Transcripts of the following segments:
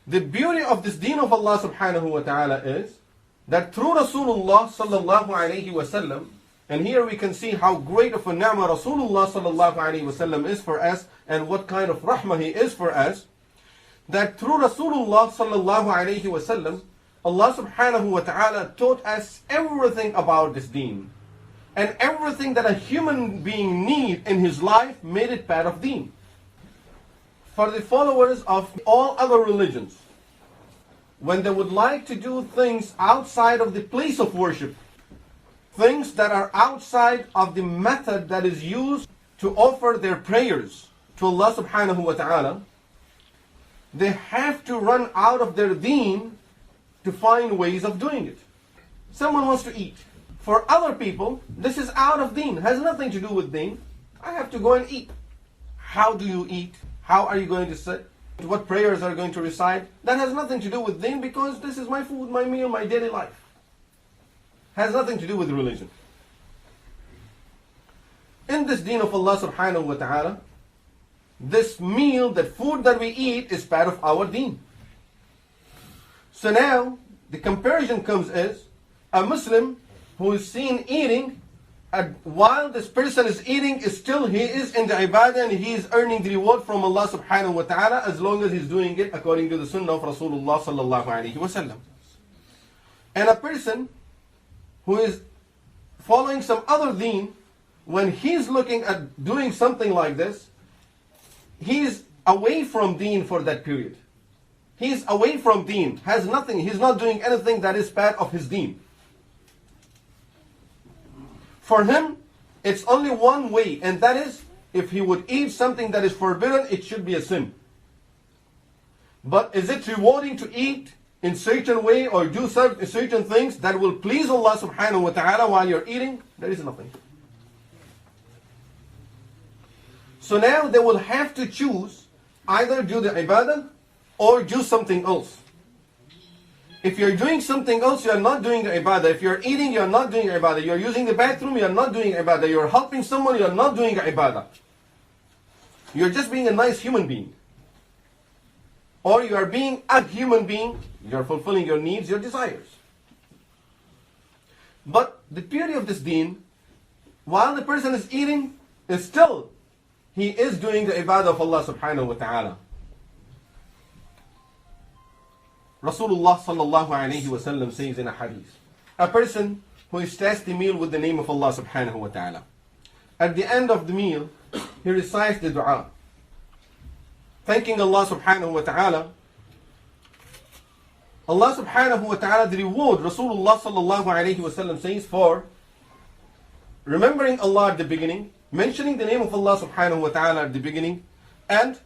The beauty of this deen of Allah subhanahu wa ta'ala is that through Rasulullah sallallahu alayhi wa sallam, and here we can see how great of a ni'mah Rasulullah sallallahu alayhi wa sallam is for us, and what kind of rahmah he is for us, that through Rasulullah sallallahu alayhi wa sallam, Allah subhanahu wa ta'ala taught us everything about this deen. And everything that a human being needs in his life made it part of deen. For the followers of all other religions, when they would like to do things outside of the place of worship, things that are outside of the method that is used to offer their prayers to Allah subhanahu wa ta'ala, they have to run out of their deen to find ways of doing it. Someone wants to eat. For other people, this is out of deen, has nothing to do with deen. I have to go and eat. How do you eat? How are you going to sit? What prayers are you going to recite? That has nothing to do with deen, because this is my food, my meal, my daily life. Has nothing to do with religion. In this deen of Allah subhanahu wa ta'ala, this meal, that food that we eat is part of our deen. So now, the comparison comes as a Muslim who is seen eating, while this person is eating, he is in the ibadah and he is earning the reward from Allah subhanahu wa ta'ala, as long as he's doing it according to the sunnah of Rasulullah sallallahu alayhi wa sallam. And a person who is following some other deen, when he's looking at doing something like this, he's away from deen for that period. He's away from deen, has nothing, he's not doing anything that is part of his deen. For him, it's only one way, and that is, if he would eat something that is forbidden, it should be a sin. But is it rewarding to eat in certain way or do certain things that will please Allah subhanahu wa ta'ala while you're eating? There is nothing. So now they will have to choose, either do the ibadah or do something else. If you're doing something else, you're not doing the ibadah. If you're eating, you're not doing ibadah. You're using the bathroom, you're not doing ibadah. You're helping someone, you're not doing ibadah. You're just being a nice human being. Or you are being a human being, you're fulfilling your needs, your desires. But the beauty of this deen, while the person is eating, is still, he is doing the ibadah of Allah subhanahu wa ta'ala. Rasulullah sallallahu alayhi wa sallam says in a hadith, a person who starts the meal with the name of Allah subhanahu wa ta'ala, at the end of the meal, he recites the dua, thanking Allah subhanahu wa ta'ala. Allah subhanahu wa ta'ala, the reward, Rasulullah sallallahu alayhi wa sallam says, for remembering Allah at the beginning, mentioning the name of Allah subhanahu wa ta'ala at the beginning, and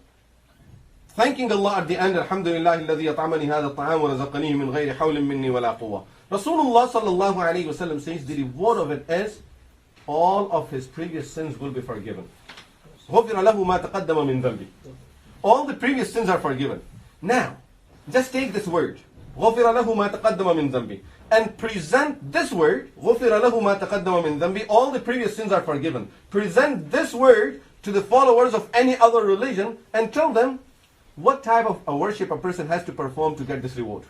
thanking Allah at the end, Alhamdulillah alladhi at'amani hadha at-ta'am wa razaqanihi min ghayri hawlin minni wa la quwwa. Rasulullah sallallahu alayhi wa sallam says the reward of it is all of his previous sins will be forgiven. غُفِرَ لَهُ مَا تَقَدَّمَ مِنْ ذَنْبِهِ. All the previous sins are forgiven. Now, just take this word, غُفِرَ لَهُ مَا تَقَدَّمَ مِنْ ذَنْبِهِ, and present this word, غُفِرَ لَهُ مَا تَقَدَّمَ مِنْ ذَنْبِهِ, all the previous sins are forgiven. Present this word to the followers of any other religion and tell them what type of a worship a person has to perform to get this reward.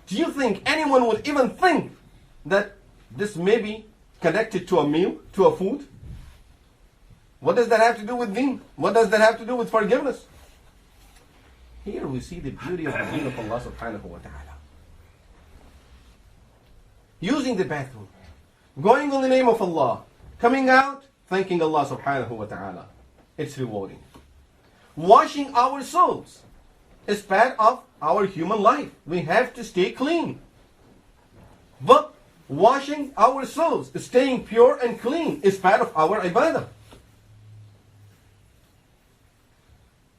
Do you think anyone would even think that this may be connected to a meal, to a food? What does that have to do with deen? What does that have to do with forgiveness? Here we see the beauty of the deen of Allah subhanahu wa ta'ala. Using the bathroom, going in the name of Allah, coming out, thanking Allah subhanahu wa ta'ala. It's rewarding. Washing our souls is part of our human life. We have to stay clean. But washing our souls, staying pure and clean, is part of our ibadah.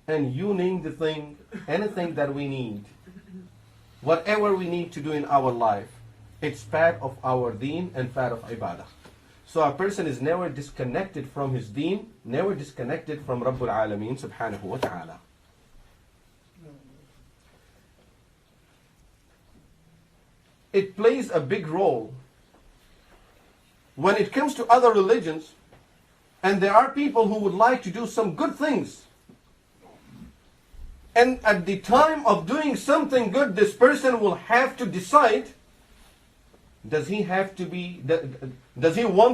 And you name the thing, anything that we need, whatever we need to do in our life, it's part of our deen and part of ibadah. So a person is never disconnected from his deen, never disconnected from Rabbul Alameen subhanahu wa ta'ala. It plays a big role when it comes to other religions, and there are people who would like to do some good things And at the time of doing something good, this person will have to decide, does he want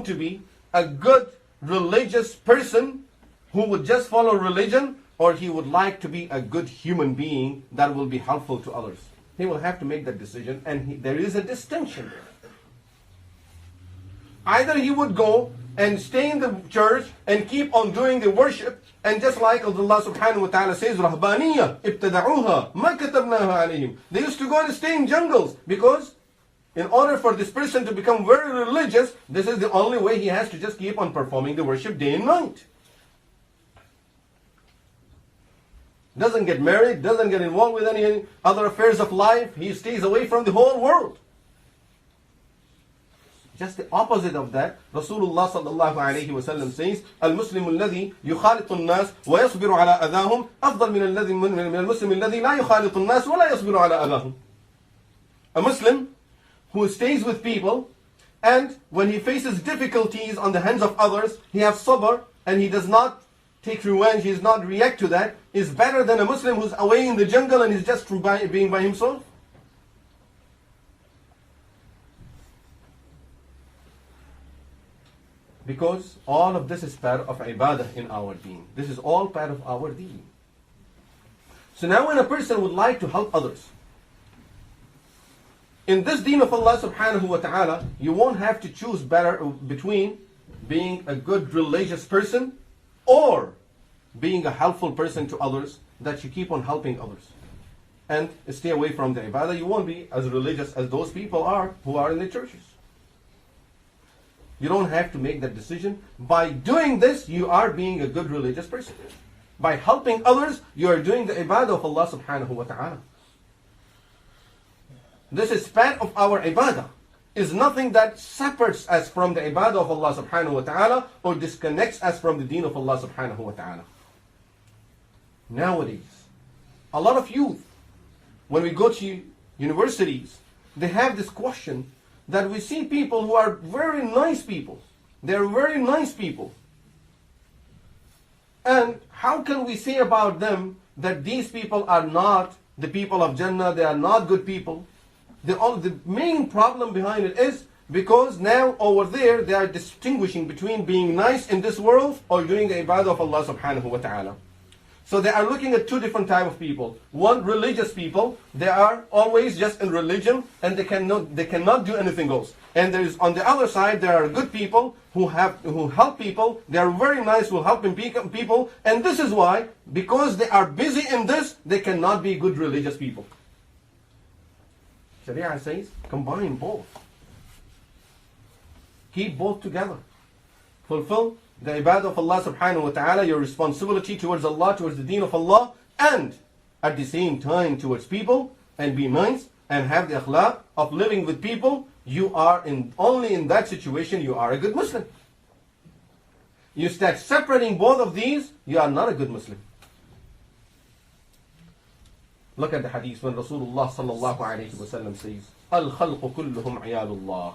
to be a good religious person who would just follow religion, or he would like to be a good human being that will be helpful to others? He will have to make that decision, and there is a distinction. Either he would go and stay in the church and keep on doing the worship, and just like Allah subhanahu wa ta'ala says, رَهْبَانِيَّةً ابْتَدَعُوهَا مَا كَتَبْنَاهَا عَلَيْهِمْ. They used to go and stay in jungles, because in order for this person to become very religious, this is the only way he has to just keep on performing the worship day and night. Doesn't get married, doesn't get involved with any other affairs of life. He stays away from the whole world. Just the opposite of that, Rasulullah sallallahu alayhi wa sallam says, المسلم الذي يخالط الناس ويصبر على أذاهم أفضل من المسلم الذي لا يخالط الناس ولا يصبر على أذاهم. A Muslim who stays with people, and when he faces difficulties on the hands of others, he has sabr, and he does not take revenge, he does not react to that, is better than a Muslim who's away in the jungle and is just being by himself. Because all of this is part of ibadah in our deen. This is all part of our deen. So now when a person would like to help others, in this deen of Allah subhanahu wa ta'ala, you won't have to choose better between being a good religious person or being a helpful person to others, that you keep on helping others. And stay away from the ibadah. You won't be as religious as those people are who are in the churches. You don't have to make that decision. By doing this, you are being a good religious person. By helping others, you are doing the ibadah of Allah subhanahu wa ta'ala. This is part of our ibadah. Is nothing that separates us from the ibadah of Allah subhanahu wa ta'ala or disconnects us from the deen of Allah subhanahu wa ta'ala. Nowadays, a lot of youth, when we go to universities, they have this question that we see people who are very nice people. They're very nice people. And how can we say about them that these people are not the people of Jannah, they are not good people? The main problem behind it is because now over there they are distinguishing between being nice in this world or doing the ibadah of Allah subhanahu wa ta'ala. So they are looking at two different types of people. One, religious people. They are always just in religion and they cannot do anything else. And there is, on the other side, there are good people who help people. They are very nice, who help people. And this is why, because they are busy in this, they cannot be good religious people. Sharia says, combine both. Keep both together. Fulfill the ibadah of Allah subhanahu wa ta'ala, your responsibility towards Allah, towards the deen of Allah, and at the same time towards people, and be nice, and have the akhlaq of living with people. You are only in that situation, you are a good Muslim. You start separating both of these, you are not a good Muslim. Look at the hadith when Rasulullah sallallahu alayhi wa sallam says, Al-khalqu kulluhum ayalullah.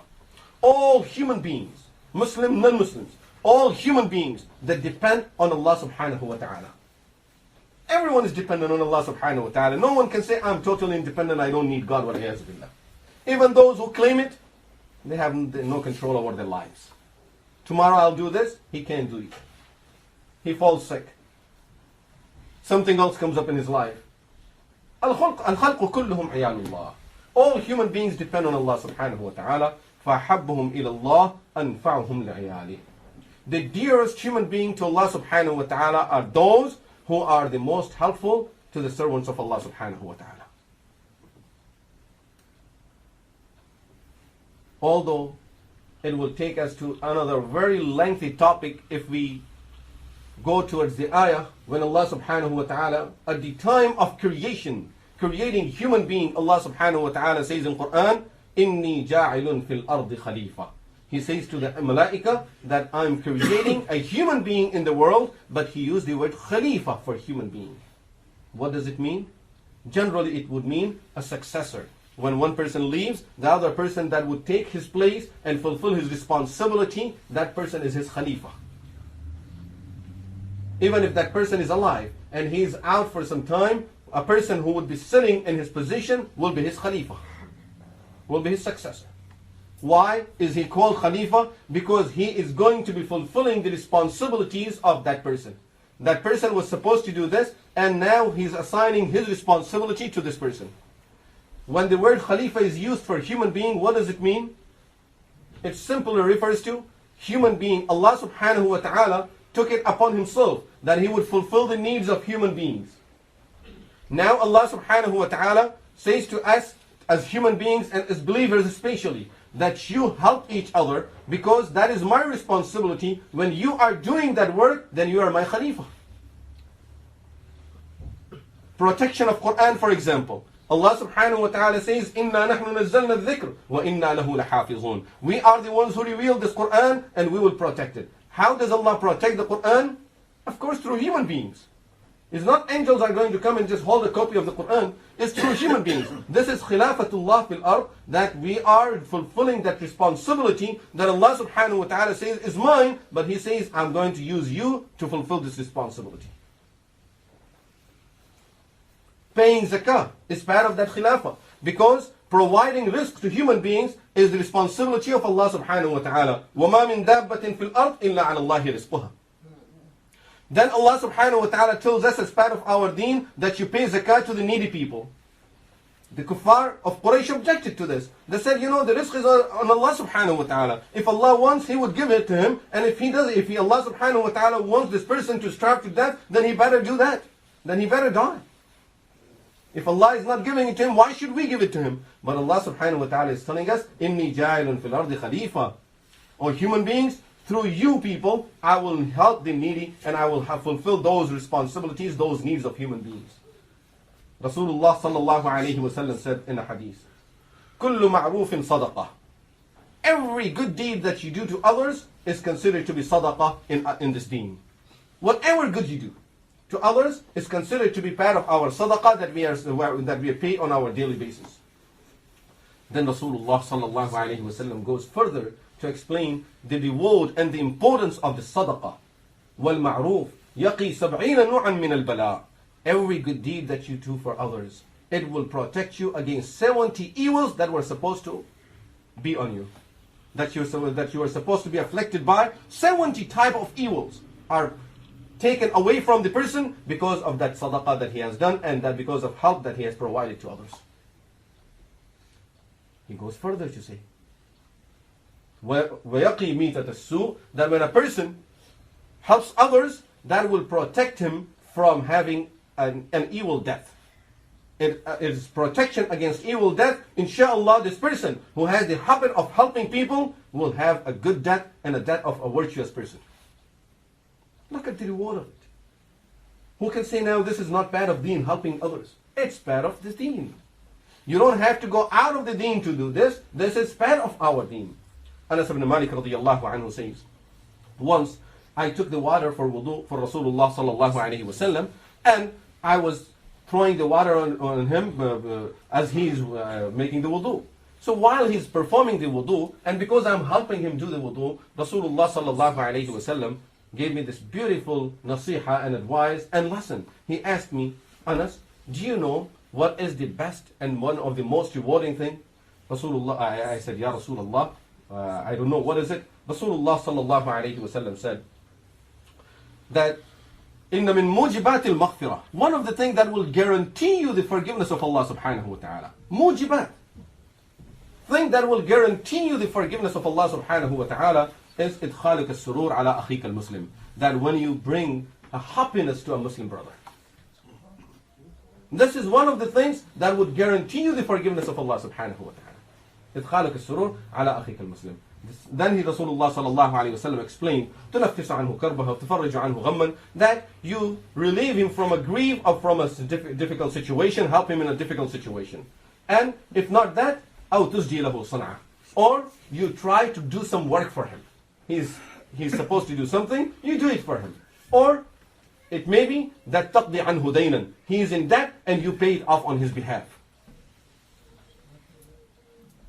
All human beings, Muslim, non-Muslims, all human beings that depend on Allah subhanahu wa ta'ala. Everyone is dependent on Allah subhanahu wa ta'ala. No one can say, I'm totally independent, I don't need God. Even those who claim it, they have no control over their lives. Tomorrow I'll do this, he can't do it. He falls sick. Something else comes up in his life. Al-khalqu kulluhum ayalullah. All human beings depend on Allah subhanahu wa ta'ala. فَأَحَبُّهُمْ إِلَى اللَّهِ أَنْفَعُهُمْ لِعِيَالِهِ. The dearest human being to Allah subhanahu wa ta'ala are those who are the most helpful to the servants of Allah subhanahu wa ta'ala. Although it will take us to another very lengthy topic if we go towards the ayah when Allah subhanahu wa ta'ala, at the time of creating human being, Allah subhanahu wa ta'ala says in Quran, إِنِّي جَاعِلٌ فِي الْأَرْضِ خَلِيفَةً. He says to the malaika that I'm creating a human being in the world, but he used the word khalifa for human being. What does it mean? Generally it would mean a successor. When one person leaves, the other person that would take his place and fulfill his responsibility, that person is his khalifa. Even if that person is alive and he's out for some time, a person who would be sitting in his position will be his Khalifa, will be his successor. Why is he called Khalifa? Because he is going to be fulfilling the responsibilities of that person. That person was supposed to do this, and now he's assigning his responsibility to this person. When the word Khalifa is used for human being, what does it mean? It simply refers to human being. Allah subhanahu wa ta'ala took it upon himself that he would fulfill the needs of human beings. Now Allah subhanahu wa ta'ala says to us as human beings and as believers especially, that you help each other, because that is my responsibility. When you are doing that work, then you are my Khalifa. Protection of Quran, for example. Allah subhanahu wa ta'ala says, "Inna nahnu nazzalna adh-dhikr wa inna lahu lahafizun." We are the ones who revealed this Quran and we will protect it. How does Allah protect the Quran? Of course, through human beings. It's not angels are going to come and just hold a copy of the Quran. It's through human beings. This is khilafatullah fil ard, that we are fulfilling that responsibility that Allah subhanahu wa ta'ala says is mine, but He says, I'm going to use you to fulfill this responsibility. Paying zakah is part of that khilafah, because providing rizq to human beings is the responsibility of Allah subhanahu wa ta'ala. وَمَا مِن دَابَّةٍ فِي الْأَرْضِ إِلَّا عَلَى اللَّهِ رِزْقُهَا. Then Allah subhanahu wa ta'ala tells us as part of our deen that you pay zakah to the needy people. The kuffar of Quraysh objected to this. They said, the rizq is on Allah subhanahu wa ta'ala. If Allah wants, He would give it to him. And if Allah subhanahu wa ta'ala wants this person to starve to death, then he better do that. Then he better die. If Allah is not giving it to him, why should we give it to him? But Allah subhanahu wa ta'ala is telling us, إِنِّي جَاعِلٌ فِي الْأَرْضِ خَلِيفَةً. O human beings, through you people, I will help the needy and I will fulfill those responsibilities, those needs of human beings. Rasulullah sallallahu alayhi wa sallam said in a hadith, كُلُّ مَعْرُوفٍ صَدَقَةٍ. Every good deed that you do to others is considered to be sadaqah in this deen. Whatever good you do to others is considered to be part of our sadaqah that we pay on our daily basis. Then Rasulullah sallallahu alayhi wa sallam goes further to explain the reward and the importance of the sadaqah. وَالْمَعْرُوفِ يَقِي سَبْعِينَ نُوعًا مِنَ الْبَلَاءِ. Every good deed that you do for others, it will protect you against 70 evils that were supposed to be on you. That you are supposed to be afflicted by. 70 type of evils are taken away from the person because of that sadaqah that he has done, and that because of help that he has provided to others. He goes further to say, وَيَقِي مِيتَةَ السُّوءِ, that when a person helps others, that will protect him from having an evil death. It is protection against evil death. Inshallah, this person who has the habit of helping people will have a good death and a death of a virtuous person. Look at the reward of it. Who can say now this is not part of deen, helping others? It's part of the deen. You don't have to go out of the deen to do this. This is part of our deen. Anas ibn Malik radiyallahu anhu says, once I took the water for wudu for Rasulullah sallallahu alayhi wa sallam, and I was throwing the water on him as he's making the wudu. So while he's performing the wudu, and because I'm helping him do the wudu, Rasulullah sallallahu alayhi wa sallam gave me this beautiful nasiha and advice and lesson. He asked me, Anas, do you know what is the best and one of the most rewarding thing? Rasulullah, I said, Ya Rasulullah, I don't know, what is it? Rasulullah sallallahu alayhi wa sallam said that inna min mujibat al-maghfirah, one of the things that will guarantee you the forgiveness of Allah subhanahu wa ta'ala. Mujibat. Thing that will guarantee you the forgiveness of Allah subhanahu wa ta'ala is idkhaluk as-surur ala akhik al-muslim. That when you bring a happiness to a Muslim brother. This is one of the things that would guarantee you the forgiveness of Allah subhanahu wa ta'ala. إدخالك السرور على أخيك المسلم. Then he, Rasulullah sallallahu alayhi wa sallam, explained, تنفس عنه كربه وتفرج عنه غما, that you relieve him from a grief or from a difficult situation, help him in a difficult situation. And if not that, أو تسجي له صنعة, or you try to do some work for him. He's supposed to do something, you do it for him. Or it may be that تقضي عنه دينا, he is in debt and you pay it off on his behalf.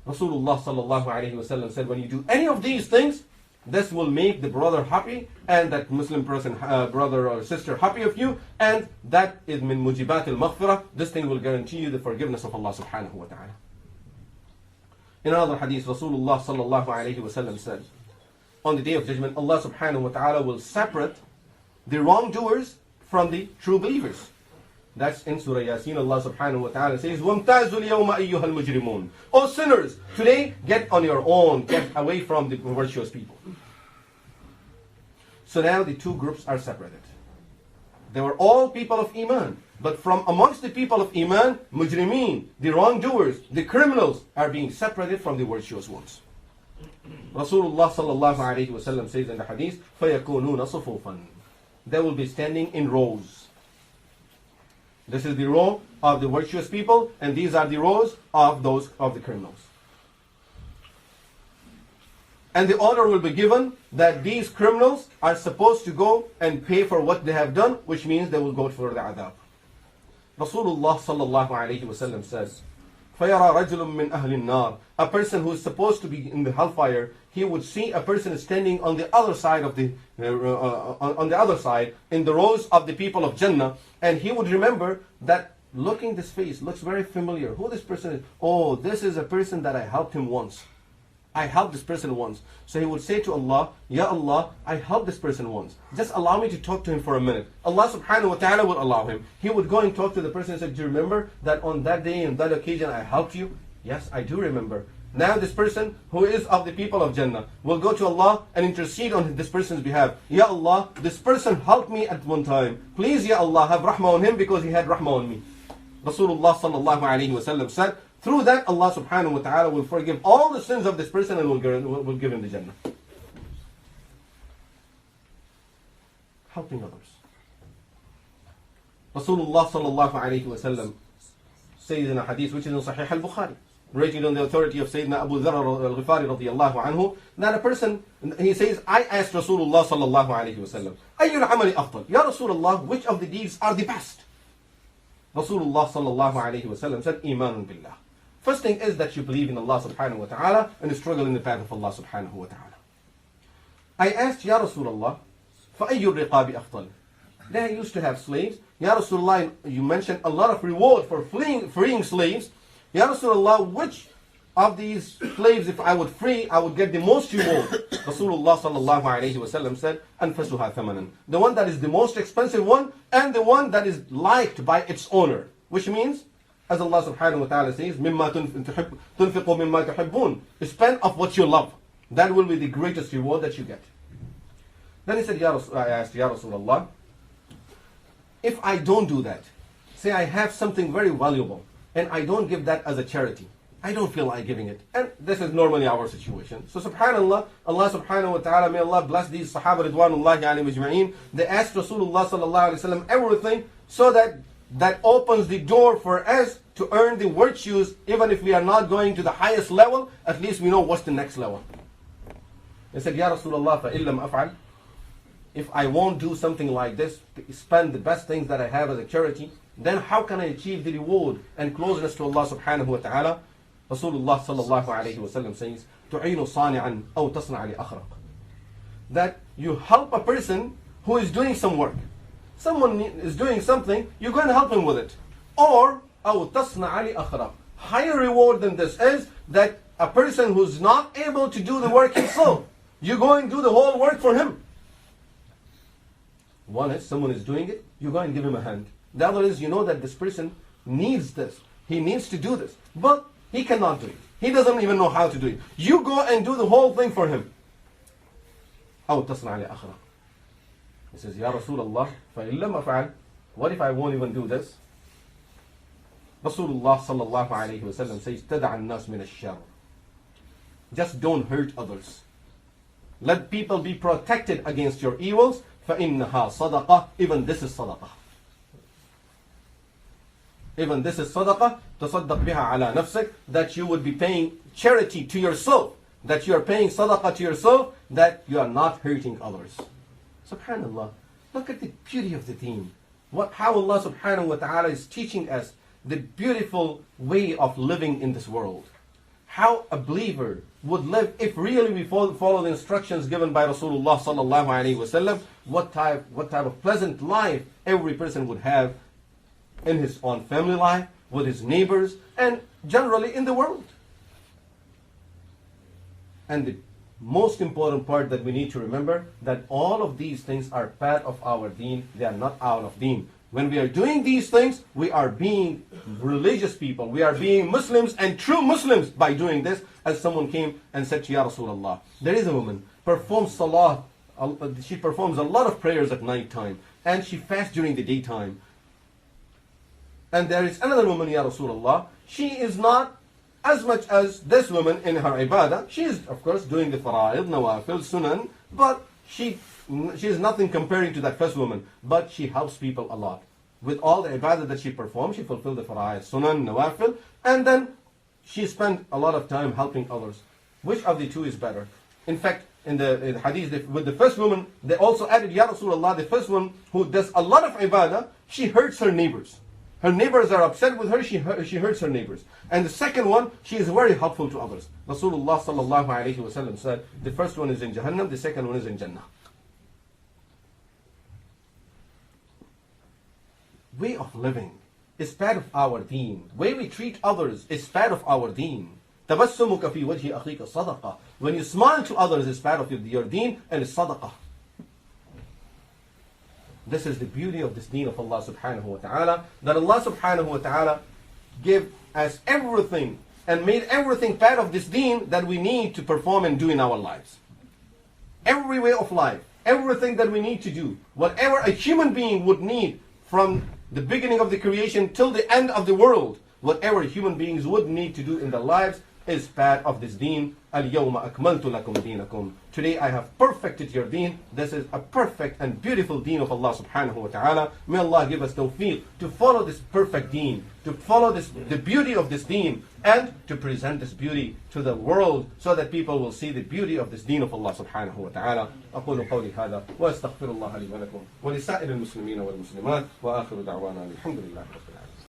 Rasulullah sallallahu alayhi wa sallam said, when you do any of these things, This will make the brother happy, and that Muslim person, brother or sister, happy of you, and that is min mujibat al-maghfirah. This thing will guarantee you the forgiveness of Allah subhanahu wa ta'ala. In another hadith, Rasulullah sallallahu alayhi wa sallam said, on the day of judgment, Allah subhanahu wa ta'ala will separate the wrongdoers from the true believers. That's in Surah Yasin. Allah subhanahu wa ta'ala says, وَامْتَازُوا الْيَوْمَ أَيُّهَا الْمُجْرِمُونَ. O sinners, today get on your own, get away from the virtuous people. So now the two groups are separated. They were all people of Iman, but from amongst the people of Iman, mujrimeen, the wrongdoers, the criminals, are being separated from the virtuous ones. Rasulullah sallallahu alayhi wa sallam says in the hadith, فَيَكُونُونَ صُفُوفًا. They will be standing in rows. This is the row of the virtuous people, and these are the rows of those of the criminals. And the order will be given that these criminals are supposed to go and pay for what they have done, which means they will go for the adab. Rasulullah sallallahu alayhi wa sallam says, فَيَرَى رَجُلٌ مِّنْ أَهْلِ النَّارِ. A person who is supposed to be in the hellfire, he would see a person standing on the other side of the on the other side in the rows of the people of Jannah, and he would remember that looking this face looks very familiar. Who this person is? Oh, this is a person that I helped him once. I helped this person once. So he would say to Allah, Ya Allah, I helped this person once. Just allow me to talk to him for a minute. Allah subhanahu wa ta'ala would allow him. He would go and talk to the person and say, do you remember that on that day and that occasion I helped you? Yes, I do remember. Now this person who is of the people of Jannah will go to Allah and intercede on this person's behalf. Ya Allah, this person helped me at one time. Please, Ya Allah, have rahmah on him because he had rahmah on me. Rasulullah sallallahu alayhi wa sallam said, through that Allah subhanahu wa ta'ala will forgive all the sins of this person and will give him the Jannah. Helping others. Rasulullah sallallahu alayhi wa sallam says in a hadith which is in Sahih al-Bukhari, rated on the authority of Sayyidina Abu Dharr al-Ghifari radiyallahu anhu, that a person, he says, I asked Rasulullah sallallahu alayhi wa sallam, أَيُّ الْعَمَلِ أَفْضَلِ? Ya Rasulullah, which of the deeds are the best? Rasulullah sallallahu alayhi wa sallam said, إِيمَانٌ بِاللَّهِ. First thing is that you believe in Allah subhanahu wa ta'ala and struggle in the path of Allah subhanahu wa ta'ala. I asked, Ya Rasulullah, فَأَيُّ الرِّقَابِ أَفْضَلِ? They used to have slaves. Ya Rasulullah, you mentioned a lot of reward for freeing slaves. Ya Rasulullah, which of these slaves, if I would free, I would get the most reward? Rasulullah sallallahu alayhi wa sallam said, أَنفَسُهَا ثَمَنًا. The one that is the most expensive one, and the one that is liked by its owner. Which means, as Allah subhanahu wa ta'ala says, مِمَّا تُنْفِقُوا مِمَّا تُحِبُّونَ. Spend of what you love. That will be the greatest reward that you get. Then he said, I asked, Ya Rasulullah, if I don't do that, say I have something very valuable, and I don't give that as a charity, I don't feel like giving it. And this is normally our situation. So subhanallah, Allah subhanahu wa ta'ala, may Allah bless these Sahaba ridwanullahi alayhim ajma'een. They asked Rasulullah sallallahu alayhi wa sallam everything so that opens the door for us to earn the virtues. Even if we are not going to the highest level, at least we know what's the next level. They said, Ya Rasulullah, فَإِلَّمْ أَفْعَلْ. If I won't do something like this, spend the best things that I have as a charity, then how can I achieve the reward and closeness to Allah subhanahu wa ta'ala? Rasulullah sallallahu alayhi wa sallam says, تُعِينُ صَانِعًا أَوْ تَصْنَعَ لِأَخْرَقٍ. That you help a person who is doing some work. Someone is doing something, you're going to help him with it. Or, أَوْ تَصْنَعَ لِأَخْرَقٍ. Higher reward than this is that a person who's not able to do the work himself, you go and do the whole work for him. One is, someone is doing it, you go and give him a hand. The other is, you know that this person needs this. He needs to do this. But he cannot do it. He doesn't even know how to do it. You go and do the whole thing for him. أَوْ تَصْنَعَ لِأَخْرَقٍ. He says, Ya Rasulullah, فَإِن لَمْ أَفْعَلْ. What if I won't even do this? Rasulullah sallallahu alayhi wa sallam says, تَدَعَ النَّاسِ مِنَ الشَّرِّ. Just don't hurt others. Let people be protected against your evils. فَإِنَّهَا صَدَقَةٌ. Even this is sadaqah. Even this is sadaqah. تَصَدَّقْ بِهَا عَلَى نَفْسِكَ. That you would be paying charity to yourself. That you are paying sadaqah to yourself. That you are not hurting others. Subhanallah. Look at the beauty of the deen. How Allah subhanahu wa ta'ala is teaching us the beautiful way of living in this world. how a believer would live if really we follow the instructions given by Rasulullah sallallahu alaihi wasallam, what type of pleasant life every person would have in his own family life, with his neighbors, and generally in the world. And the most important part that we need to remember, that all of these things are part of our deen, they are not out of deen. When we are doing these things, we are being religious people. We are being Muslims and true Muslims by doing this. As someone came and said to Ya Rasulullah, there is a woman, performs salah, she performs a lot of prayers at night time, and she fasts during the daytime. And there is another woman, Ya Rasulullah, she is not as much as this woman in her ibadah. She is, of course, doing the fara'id, nawafil, sunan, but she is nothing comparing to that first woman, but she helps people a lot. With all the ibadah that she performs, she fulfilled the fara'id, sunan, nawafil, and then she spent a lot of time helping others. Which of the two is better? In fact, in the hadith, with the first woman, they also added, Ya Rasulullah, the first one who does a lot of ibadah, she hurts her neighbors. Her neighbors are upset with her, she hurts her neighbors. And the second one, she is very helpful to others. Rasulullah sallallahu alayhi wa sallam said, the first one is in Jahannam, the second one is in Jannah. Way of living is part of our deen. Way we treat others is part of our deen. تَبَسُّمُكَ فِي وَجْهِ أَخِيكَ صَدَقَةً. When you smile to others is part of your deen, and it's sadaqah. This is the beauty of this deen of Allah subhanahu wa ta'ala, that Allah subhanahu wa ta'ala gave us everything and made everything part of this deen that we need to perform and do in our lives. Every way of life, everything that we need to do, whatever a human being would need from the beginning of the creation till the end of the world, whatever human beings would need to do in their lives is part of this deen. Al-yawma akmaltu lakum deenakum. Today I have perfected your deen. This is a perfect and beautiful deen of Allah subhanahu wa ta'ala. May Allah give us tawfiq to follow this perfect deen, to follow the beauty of this deen, and to present this beauty to the world so that people will see the beauty of this deen of Allah subhanahu wa ta'ala. أقول قولي هذا وأستغفر الله لي ولكم ولسائر المسلمين والمسلمات وآخر دعوانا الحمد لله رب العالمين.